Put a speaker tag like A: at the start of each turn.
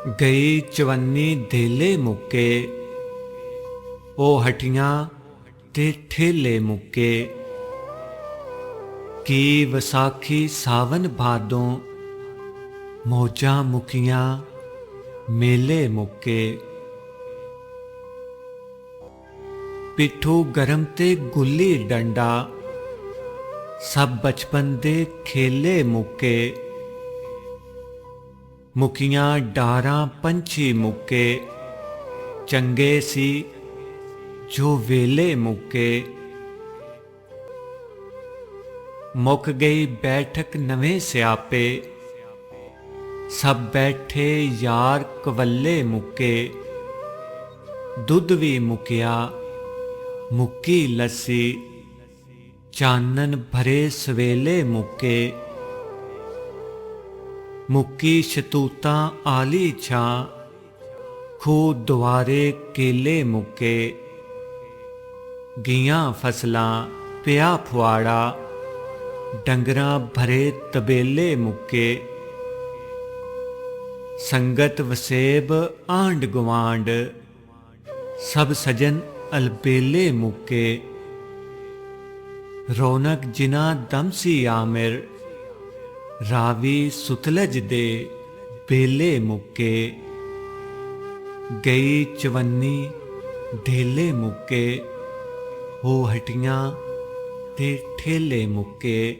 A: गई चवन्नी धेले मुक्के, ओ हटियां ते ठेले मुक्के। की वसाखी सावन भादों, मौजां मुकियां मेले मुक्के। पिट्ठू गरम ते गुल्ली डंडा, सब बचपन दे खेले मुक्के। मुकियां डारां पंछी मुक्के, चंगे सी जो वेले मुक्के। मुक गई बैठक नवें स्यापे, सब बैठे यार कवल्ले मुक्के। दुध भी मुकिया मुक्की लस्सी, चानन भरे सवेले मुक्के। मुक्की शतूतां आली छां, खूह दुआरे केले मुक्के। गियां फसलां पिया फुआड़ा, डंगरां भरे तबेले मुक्के। संगत वसेब आंड गुआंड, सब सजन अलबेले मुक्के। रौनक जिना दमसी आमिर, रावी सुतलज दे बेले मुक्के। गई चवन्नी ढेले मुक्के, हो हटियां ते ठेले मुक्के।